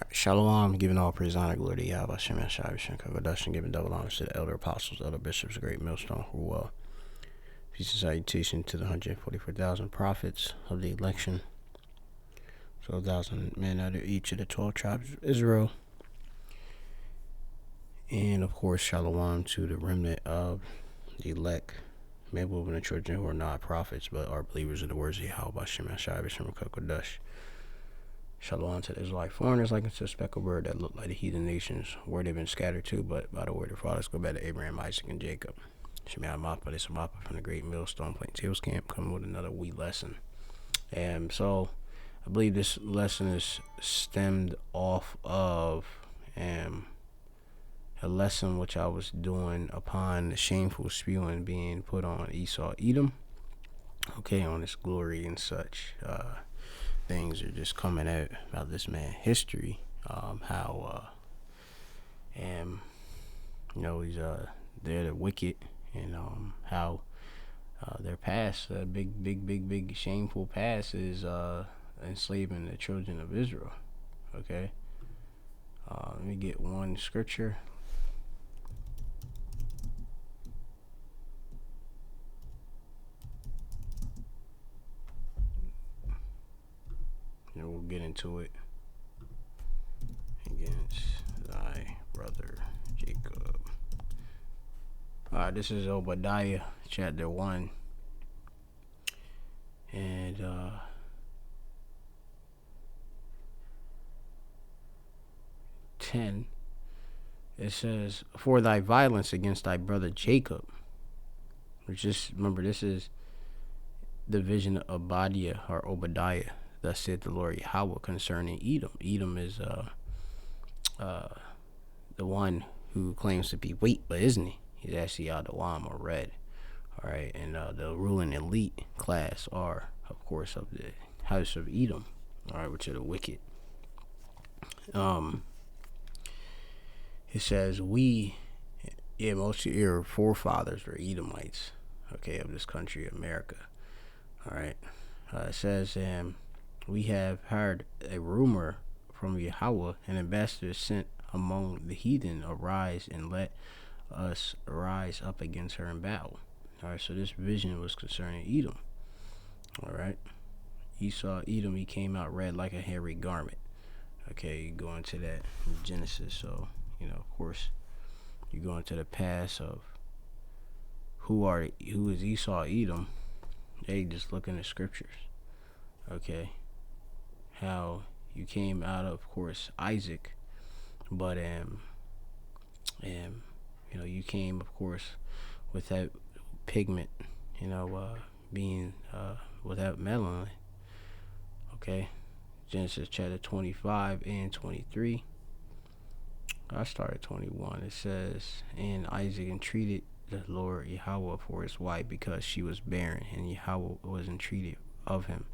Shalom, giving all praise, honor, glory to Yahweh, Hashem, Yahshua, Hashem, Kavadash, giving double honor to the elder apostles, elder bishops, great millstone, who peace and salutation to the 144,000 prophets of the election, 12,000 men out of each of the 12 tribes of Israel, and of course, shalom to the remnant of the elect, men, women, and children who are not prophets, but are believers in the words of Yahweh, Hashem, Yahshua, Hashem, Kavadash. Shalom to the Israelite foreigners, like it's a speckled bird that look like the heathen nations where they've been scattered to, but by the word of fathers go back to Abraham, Isaac, and Jacob. Shemai Mappa, this is Mappa from the Great Millstone Plaintables Camp, coming with another wee lesson. And so I believe this lesson is stemmed off of a lesson which I was doing upon the shameful spewing being put on Esau Edom, okay, on his glory and such. Things are just coming out about this man's history, how he's they're the wicked, and how their past, big shameful past is enslaving the children of Israel. Okay, let me get one scripture. And we'll get into it. Against thy brother Jacob. This is Obadiah chapter 1. And 10. It says, for thy violence against thy brother Jacob. Which is, remember, this is the vision of Obadiah or Obadiah. Thus said the Lord Yahweh concerning Edom. Edom is the one who claims to be wheat, but isn't he? He's actually Adawam or red. All right, and the ruling elite class are, of course, of the house of Edom. All right, which are the wicked. It says most of your forefathers were Edomites, okay, of this country, America. All right, it says, we have heard a rumor from Yahweh, an ambassador sent among the heathen, arise and let us rise up against her in battle. All right, so this vision was concerning Edom. All right, Esau, Edom, he came out red like a hairy garment. Okay, you go into that in Genesis. So, of course, you go into the past of who is Esau, Edom. They just look in the scriptures. Okay, how you came out of course, Isaac, but you came, of course, without pigment, being without melanin. Okay, Genesis chapter 25 and 23. I started 21. It says, and Isaac entreated the Lord Yahweh for his wife because she was barren, and Yahweh was entreated of him,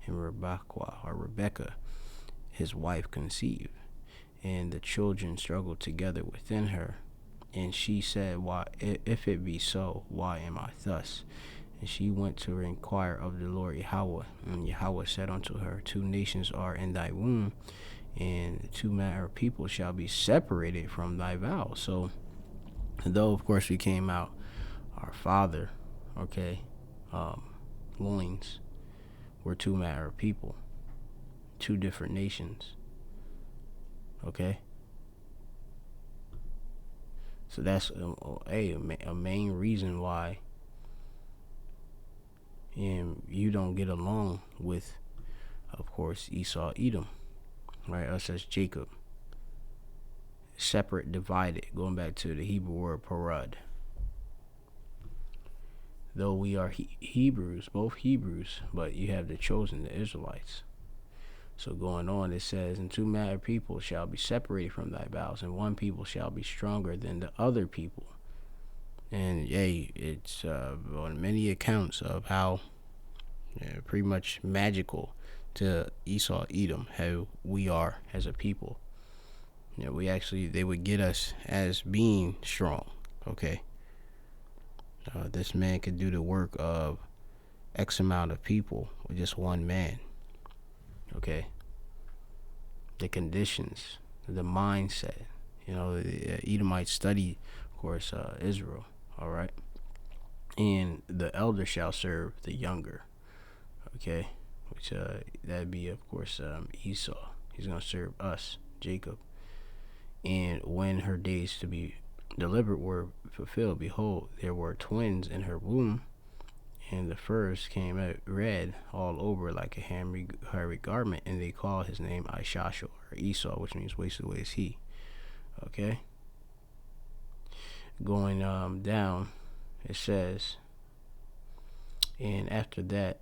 and Rebekah, his wife, conceived, and the children struggled together within her. And she said, why, if it be so, why am I thus? And she went to inquire of the Lord Yahweh, and Yahweh said unto her, 2 nations are in thy womb, and 2 manner of people shall be separated from thy vow. So, though of course we came out our father, okay, loins, were 2 manner of people, 2 different nations. Okay, so that's a main reason why you don't get along with, of course, Esau, Edom, right? Us as Jacob, separate, divided. Going back to the Hebrew word parad. Though we are Hebrews, both Hebrews, but you have the chosen, the Israelites. So going on, it says, and 2 manner people shall be separated from thy vows, and 1 people shall be stronger than the other people. And it's on many accounts of how pretty much magical to Esau, Edom, how we are as a people. They would get us as being strong. Okay, this man could do the work of X amount of people with just one man. Okay, the conditions, the mindset. The Edomites studied, of course, Israel. All right, and the elder shall serve the younger. Okay, which that'd be, of course, Esau. He's gonna serve us, Jacob. And when her days to be delivered were fulfilled, behold, there were twins in her womb, and the first came out red all over like a hairy garment, and they called his name Ishashal, or Esau, which means wasted away is he. Okay, going down, it says, and after that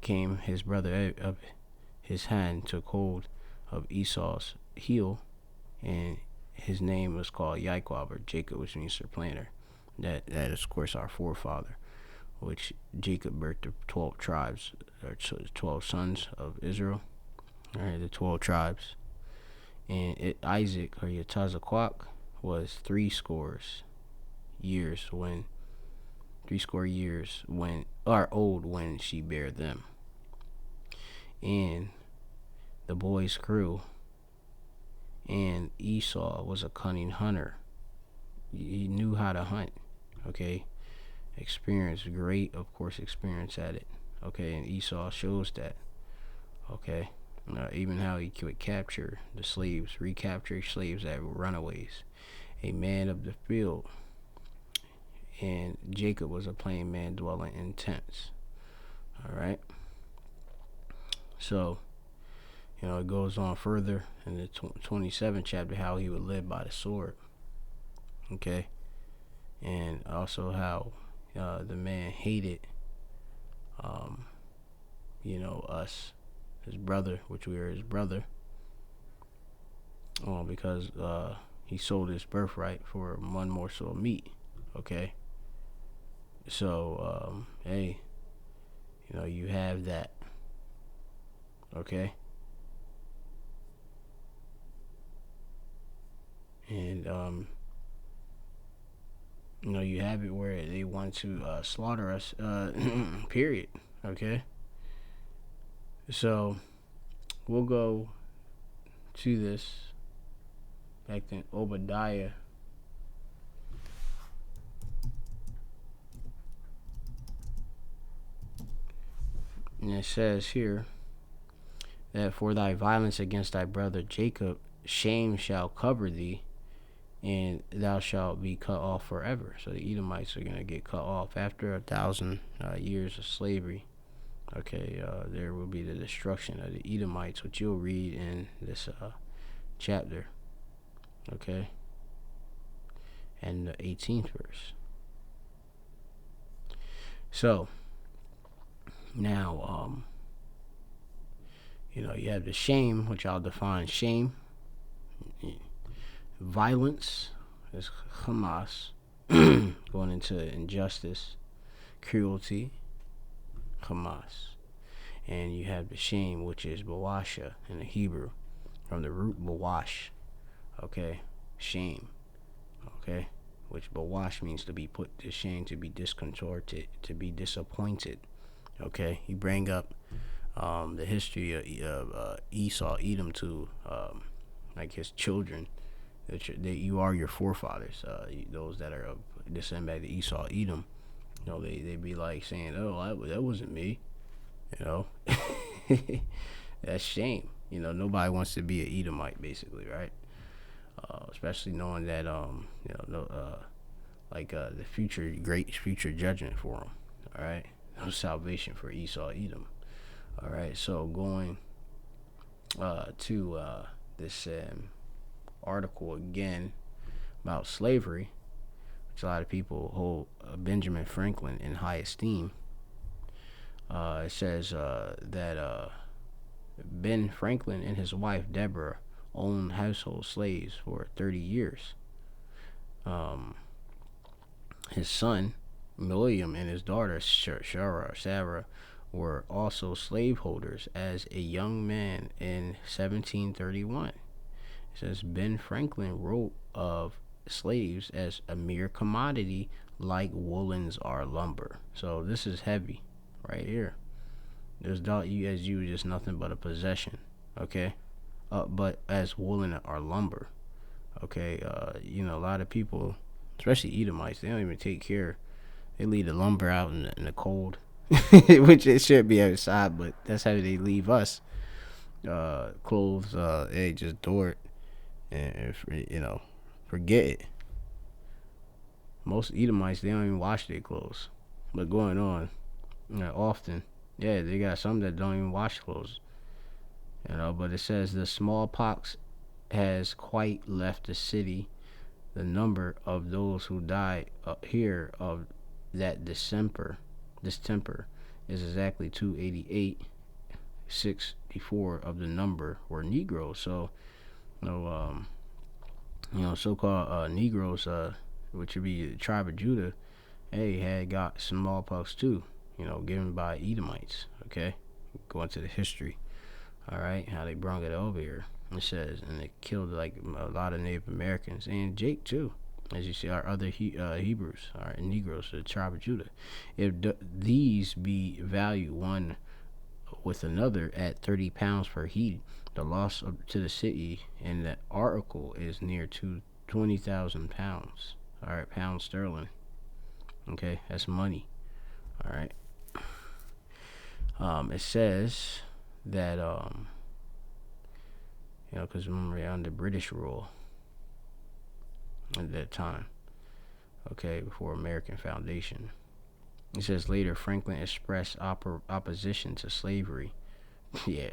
came his brother out of his hand, took hold of Esau's heel, and his name was called Yaakov, or Jacob, which means supplanter. That is, of course, our forefather, which Jacob birthed the 12 tribes, or 12 sons of Israel. All right, the 12 tribes. And Isaac, or Yatazaquak, was 80 years when are old when she bare them. And the boys grew, and Esau was a cunning hunter. He knew how to hunt. Okay, great, of course, experience at it. Okay, and Esau shows that. Okay, even how he could capture the slaves, recapture slaves that were runaways, a man of the field. And Jacob was a plain man dwelling in tents. All right. So, it goes on further in the 27th chapter how he would live by the sword. Okay. And also how the man hated, us, his brother, which we are his brother, because he sold his birthright for one morsel of meat. Okay. So, hey, you have that. Okay. And, you have it where they want to slaughter us, period. Okay. So, we'll go to this back in Obadiah. And it says here that for thy violence against thy brother Jacob, shame shall cover thee, and thou shalt be cut off forever. So the Edomites are going to get cut off after 1,000 years of slavery. Okay, there will be the destruction of the Edomites, which you'll read in this chapter. Okay, and the 18th verse. So now, you have the shame, which I'll define shame. Violence is Hamas, going into injustice, cruelty, Hamas. And you have the shame, which is Bawasha in the Hebrew, from the root Bawash. Okay, shame. Okay, which Bawash means to be put to shame, to be discontorted, to be disappointed. Okay, you bring up the history of Esau, Edom, to like his children. That you are your forefathers. Those that are descended back to Esau, Edom. They be like saying, "Oh, that wasn't me." That's shame. Nobody wants to be an Edomite, basically, right? Especially knowing that the great future judgment for them. All right, no salvation for Esau, Edom. All right, so going to this article again about slavery, which a lot of people hold Benjamin Franklin in high esteem. It says that Ben Franklin and his wife Deborah owned household slaves for 30 years. His son William and his daughter Sarah were also slaveholders as a young man in 1731. It says Ben Franklin wrote of slaves as a mere commodity like woolens are lumber. So this is heavy right here. There's you just nothing but a possession. Okay, but as woolen or lumber. Okay, a lot of people, especially Edomites, they don't even take care. They leave the lumber out in the cold, which it should be outside, but that's how they leave us. Clothes, they just door it and forget it. Most Edomites, they don't even wash their clothes. But going on, often, yeah, they got some that don't even wash clothes. But it says the smallpox has quite left the city. The number of those who died here of that distemper is exactly 288. 64 of the number were Negroes. So, you know, um, so-called Negroes, which would be the tribe of Judah, hey, had got smallpox too. Given by Edomites. Okay, going to the history. All right, how they brung it over here. It says, and it killed like a lot of Native Americans and Jake too. As you see, our other Hebrews, our Negroes, the tribe of Judah. If these be valued one with another at 30 pounds per head, the loss to the city in that article is near to 20,000 pounds. All right, pounds sterling. Okay, that's money. All right. It says that because remember they're under British rule at that time. Okay, before American foundation. It says later Franklin expressed opposition to slavery. Yeah.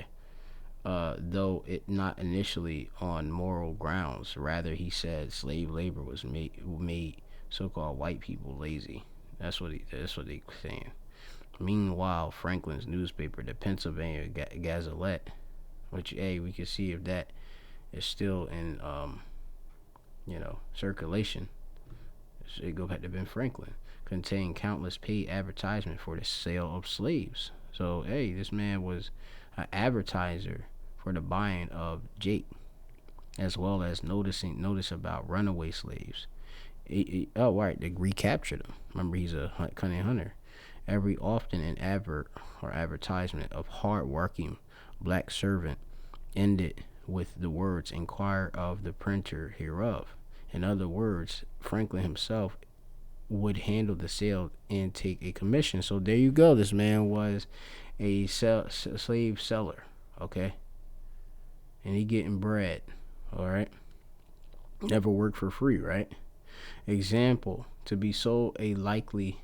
Though it not initially on moral grounds. Rather, he said slave labor was made so-called white people lazy. That's what they saying. Meanwhile, Franklin's newspaper, the Pennsylvania Gazette, which we can see if that is still in circulation. It go back to Ben Franklin. Contained countless paid advertisement for the sale of slaves. So this man was an advertiser for the buying of Jake, as well as notice about runaway slaves. Right, they recaptured him. Remember, he's a cunning hunter. Every often an advert or advertisement of hard-working black servant ended with the words "Inquire of the printer hereof." In other words, Franklin himself would handle the sale and take a commission. So there you go. This man was a slave seller, okay, and he getting bread. All right, never worked for free, right? Example: to be sold a likely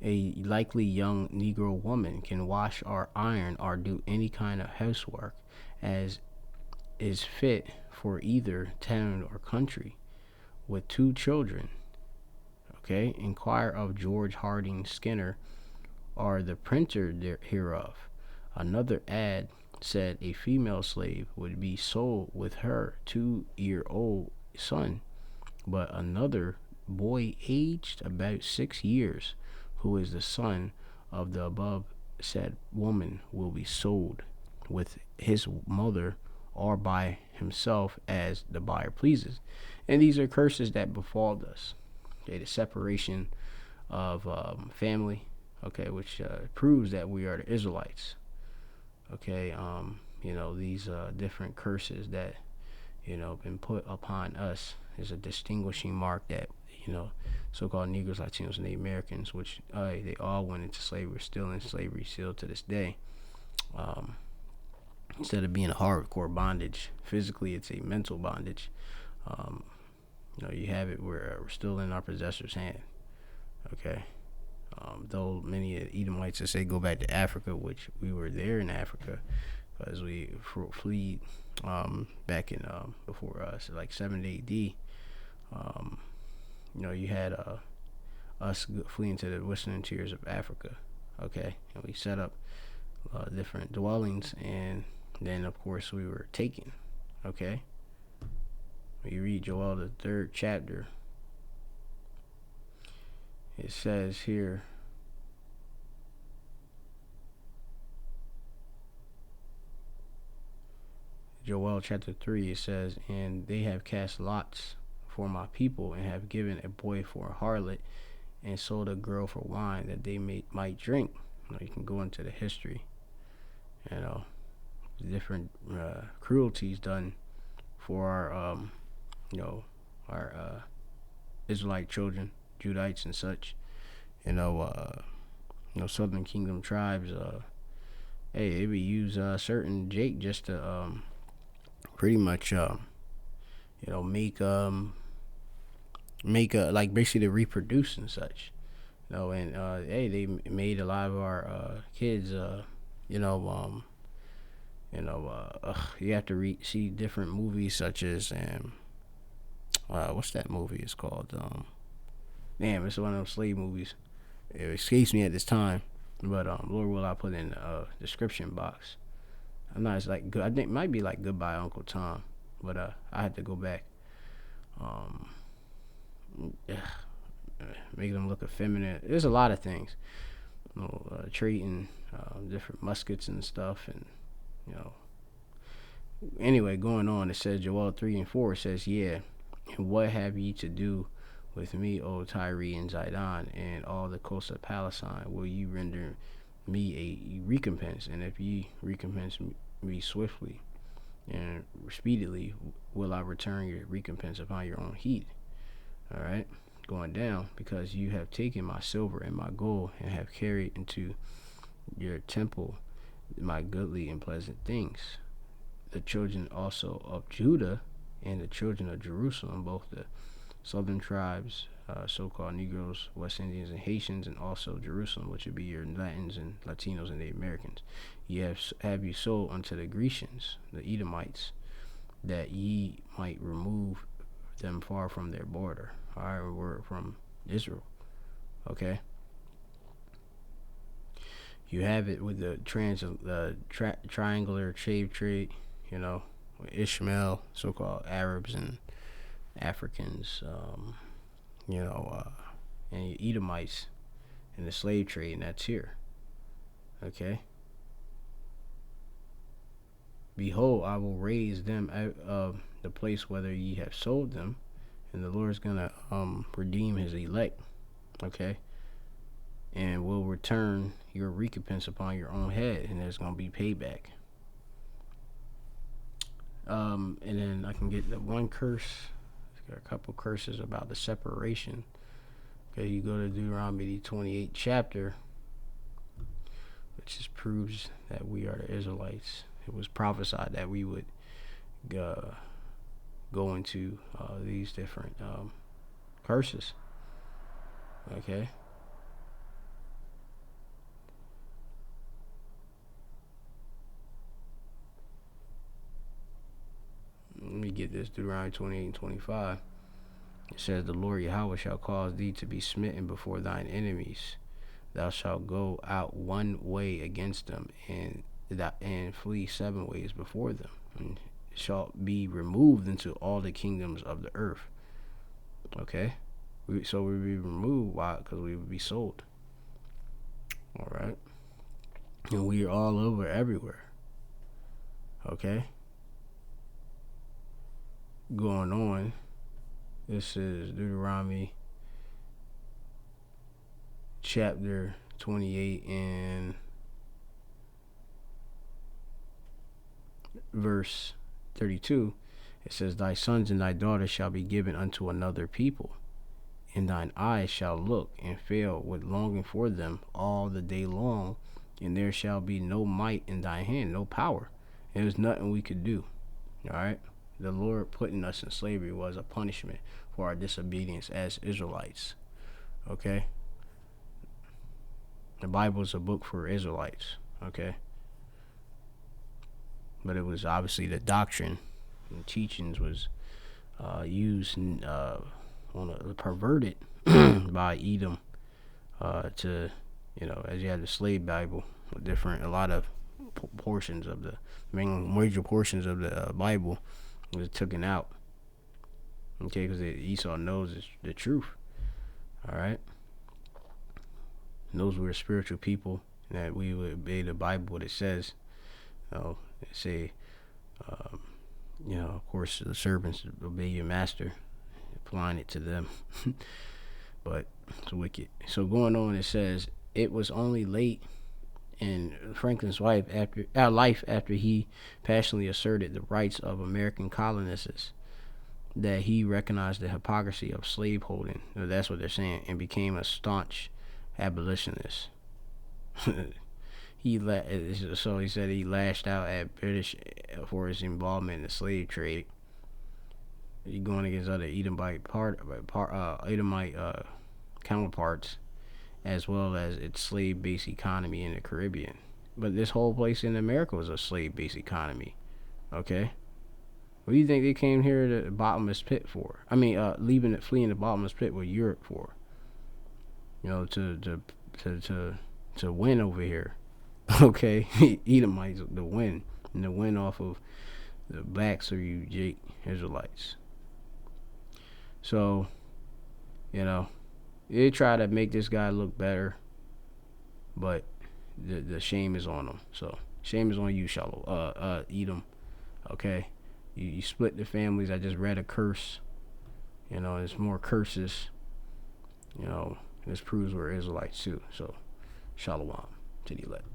young Negro woman can wash or iron or do any kind of housework as is fit for either town or country, with 2 children. Okay, inquire of George Harding Skinner or the printer hereof. Another ad said a female slave would be sold with her 2-year-old son, but another boy aged about 6 years, who is the son of the above said woman, will be sold with his mother or by himself as the buyer pleases. And these are curses that befall us. Okay, the separation of family, okay, which proves that we are the Israelites. Okay, these different curses that been put upon us is a distinguishing mark that so-called Negroes, Latinos, and Native Americans, which they all went into slavery, still in slavery, still to this day. Um, Instead of being a hardcore bondage, physically it's a mental bondage. Um, you have it where we're still in our possessor's hand. Okay. Though many Edomites say go back to Africa, which we were there in Africa because we fled back in before us, like 70 AD. You had us fleeing to the western interiors of Africa. Okay, and we set up different dwellings, and then of course we were taken. Okay, when you read Joel the 3rd chapter, it says here, Joel chapter 3, it says, and they have cast lots for my people, and have given a boy for a harlot, and sold a girl for wine, that they might drink. You can go into the history, different cruelties done for our you know our Israelite children, Judites and such. You know, Southern Kingdom tribes. Hey, they would use certain Jake just to pretty much make like basically to reproduce and such. And hey, they made a lot of our kids you know you have to see different movies such as what's that movie? It's called damn, it's one of those slave movies. It escapes me at this time, but Lord will I put in the description box. I'm not as like good. I think it might be like Goodbye Uncle Tom, but I had to go back. Um, yeah, make them look effeminate. There's a lot of things. Treating different muskets and stuff, and you know. Anyway, going on, it says Joel 3:4. It says, "Yeah, and what have ye to do with me, O Tyre and Zidon, and all the coasts of Palestine? Will ye render me a recompense? And if ye recompense me swiftly and speedily, will I return your recompense upon your own heat?" All right, going down, because you have taken my silver and my gold, and have carried into your temple my goodly and pleasant things. The children also of Judah and the children of Jerusalem, both the southern tribes, so-called Negroes, West Indians, and Haitians, and also Jerusalem, which would be your Latins and Latinos and Native Americans. Ye have you sold unto the Grecians, the Edomites, that ye might remove them far from their border. All right, we're from Israel. Okay. You have it with the triangular slave trade, with Ishmael, so-called Arabs and Africans, and Edomites in the slave trade, and that's here. Okay. Behold, I will raise them out of the place whither ye have sold them, and the Lord's gonna redeem his elect. Okay. And will return your recompense upon your own head, and there's gonna be payback. And then I can get the one curse. Got a couple curses about the separation. Okay, you go to Deuteronomy 28 chapter, which just proves that we are the Israelites. It was prophesied that we would go into these different curses. Okay. Let me get this. Deuteronomy 28 and 25. It says, "The Lord Yahweh shall cause thee to be smitten before thine enemies. Thou shalt go out one way against them, and flee 7 ways before them, and shalt be removed into all the kingdoms of the earth." Okay? So we would be removed. Why? Because we would be sold. Alright? And we are all over everywhere. Okay? Going on, this is Deuteronomy chapter 28 and verse 32. It says, "Thy sons and thy daughters shall be given unto another people, and thine eyes shall look and fail with longing for them all the day long, and there shall be no might in thy hand," no power. And there's nothing we could do. All right? The Lord putting us in slavery was a punishment for our disobedience as Israelites. Okay? The Bible is a book for Israelites. Okay? But it was obviously the doctrine and teachings was used and perverted by Edom to, as you had the slave Bible, a lot of portions of the major portions of the Bible was taken out. Okay, because Esau knows the truth. All right, knows we're spiritual people, and that we would obey the Bible. What it says, it say, of course, the servants obey your master, applying it to them. But it's wicked. So going on, it says, "It was only late and Franklin's life after he passionately asserted the rights of American colonists, that he recognized the hypocrisy of slaveholding. That's what they're saying, and became a staunch abolitionist. So he said he lashed out at British for his involvement in the slave trade. He going against other Edomite counterparts, as well as its slave-based economy in the Caribbean. But this whole place in America was a slave-based economy. Okay, what do you think they came here to the bottomless pit for? I mean, fleeing the bottomless pit with Europe for? You know, to win over here. Okay, Edomites to win, and to win off of the backs of you Jake Israelites. So, you know, they try to make this guy look better, but the shame is on him. So shame is on you, Shalom, Edom. Okay, you split the families. I just read a curse. You know, there's more curses. You know, this proves we're Israelites too. So, Shalom to the elect.